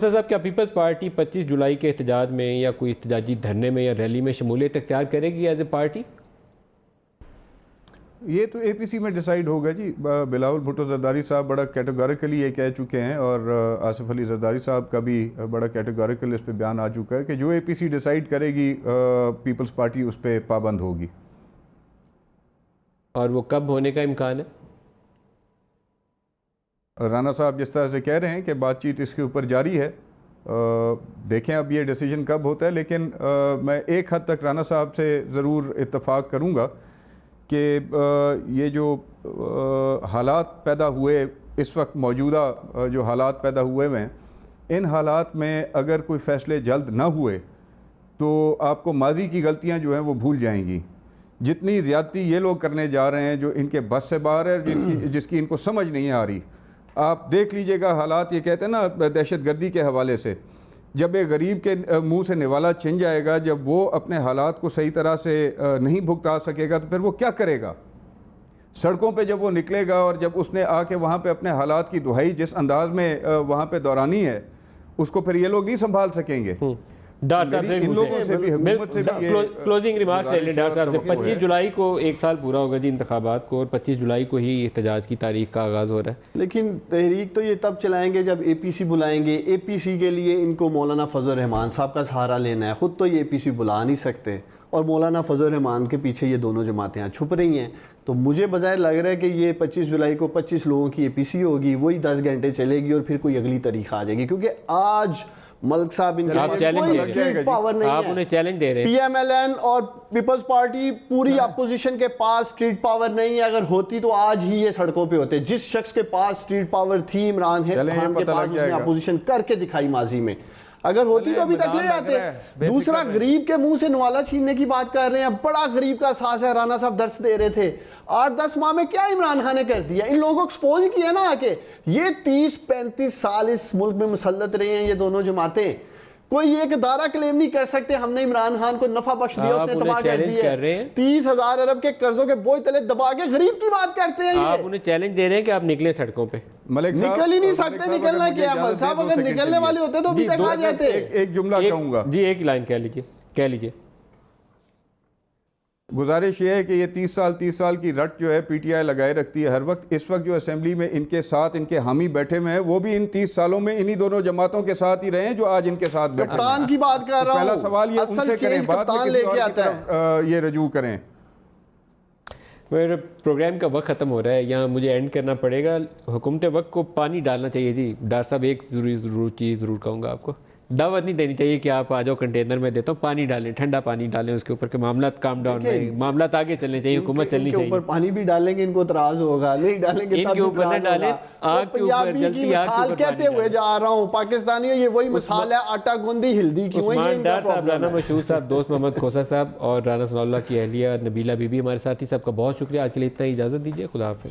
खोसा साहब, क्या peoples party 25 जुलाई के एहतजाज में या कोई एहतजाजी धरने में या रैली में शमूलियत इख्तियार करेगी एज ए पार्टी? ये तो एपीसी में डिसाइड होगा जी। बिलावल भुट्टो जरदारी साहब बड़ा कैटेगोरिकली ये कह चुके हैं और आसिफ अली जरदारी साहब का भी बड़ा कैटेगोरिकल इस पे बयान आ चुका है कि जो एपीसी डिसाइड करेगी पीपल्स पार्टी उस पर पाबंद होगी। और वो कब होने का इम्कान है? राना साहब जिस तरह से कह रहे हैं कि बातचीत इसके ऊपर जारी है, देखें अब ये डिसीजन कब होता है। लेकिन मैं एक हद तक राना साहब से ज़रूर इत्तफाक करूँगा कि ये जो हालात पैदा हुए इस वक्त, मौजूदा जो हालात पैदा हुए हैं, इन हालात में अगर कोई फ़ैसले जल्द ना हुए तो आपको माजी की गलतियां जो हैं वो भूल जाएंगी। जितनी ज़्यादती ये लोग करने जा रहे हैं जो इनके बस से बाहर है, जिसकी इनको समझ नहीं आ रही। आप देख लीजिएगा हालात, ये कहते हैं ना दहशतगर्दी के हवाले से, जब एक गरीब के मुंह से निवाला छिन जाएगा, जब वो अपने हालात को सही तरह से नहीं भुगता सकेगा तो फिर वो क्या करेगा? सड़कों पे जब वो निकलेगा और जब उसने आके वहाँ पे अपने हालात की दुहाई जिस अंदाज में वहाँ पे दौरानी है, उसको फिर ये लोग नहीं संभाल सकेंगे। डॉक्टर साहब से इन लोगों से भी, हुकूमत से भी क्लोजिंग रिमार्क्स ले लें डॉक्टर साहब से। 25 जुलाई को एक साल पूरा होगा जी इंतखाबात को, और 25 जुलाई को ही एहतजाज की तारीख का आगाज़ हो रहा है। लेकिन तहरीक तो ये तब चलाएंगे जब एपीसी बुलाएंगे। एपीसी के लिए इनको मौलाना फजल रहमान साहब का सहारा लेना है, ख़ुद तो ये एपीसी बुला नहीं सकते और मौलाना फजल रहमान के पीछे ये दोनों जमातें यहाँ छुप रही हैं। तो मुझे बजाय लग रहा है कि ये 25 जुलाई को 25 लोगों की एपीसी होगी, वही 10 घंटे चलेगी और फिर कोई अगली तारीख आ जाएगी। क्योंकि आज मलिक साहब इनके पावर नहीं है, आप उन्हें चैलेंज दे रहे हैं। पीएमएलएन और पीपल्स पार्टी पूरी अपोजिशन के पास स्ट्रीट पावर नहीं है। अगर होती तो आज ही ये सड़कों पे होते। जिस शख्स के पास स्ट्रीट पावर थी, इमरान खान के पास, उसने अपोजिशन करके दिखाई माजी में। अगर होती तो अभी तक ले आते। दूसरा, गरीब के मुंह से नवाला छीनने की बात कर रहे हैं, बड़ा गरीब का एहसास है। राना साहब दर्श दे रहे थे 8-10 माह में क्या इमरान खान ने कर दिया? इन लोगों को एक्सपोज किया ना आके। ये 30-35 साल इस मुल्क में मुसल्लत रहे हैं ये दोनों जमातें। कोई एक दारा क्लेम नहीं कर सकते हमने इमरान खान को नफा बख्श दिया, उसने तबाह कर दिया। 30,000 अरब के कर्जों के बोझ तले दबा के गरीब की बात करते हैं। आप उन्हें चैलेंज दे रहे हैं कि आप निकले सड़कों पे। निकल ही नहीं सकते। निकलना क्या है? मलिक साहब अगर निकलने वाले होते तो अभी तक आ जाते। एक जुमला कहूंगा जी, एक लाइन कह लीजिए। गुजारिश ये है कि ये 30 साल की रट जो है पीटीआई लगाए रखती है हर वक्त। इस वक्त जो असेंबली में इनके साथ इनके हामी बैठे हुए हैं, वो भी इन 30 सालों में इन्हीं दोनों जमातों के साथ ही रहे हैं जो आज इनके साथ बैठे हैं। कप्तान की बात कर रहा हूं। पहला सवाल ये उनसे करें, बाद में किसी और की तरफ ये रजू करें। मेरे प्रोग्राम का वक्त ख़त्म हो रहा है, यहाँ मुझे एंड करना पड़ेगा। हुकूमत वक्त को पानी डालना चाहिए जी। डॉक्टर साहब एक चीज़ ज़रूर कहूँगा आपको, दावत नहीं देनी चाहिए कि आप आ जाओ कंटेनर में देता हूँ, पानी डालें, ठंडा पानी डालें उसके ऊपर, के मामला काम डाउन नहीं, मामला आगे चलने चाहिए, हुकूमत चलनी चाहिए। ऊपर पानी भी डालेंगे इनको इतराज होगा, नहीं डालेंगे इनके ऊपर न डालें, आग के ऊपर जलती आग के ऊपर कहते हुए जा रहा हूँ। पाकिस्तानियों ये वही मिसाल है, आटा गूंदी हिल्दी की। उस्मान साहब, राना मशहूर साहब, दोस्त मोहम्मद खोसा साहब और राना सनाउल्लाह की अहलिया नबीला बीबी हमारे साथी, सबका बहुत शुक्रिया। आज के लिए इतना ही, इजाज़त दीजिए। खुदा हाफ़िज़।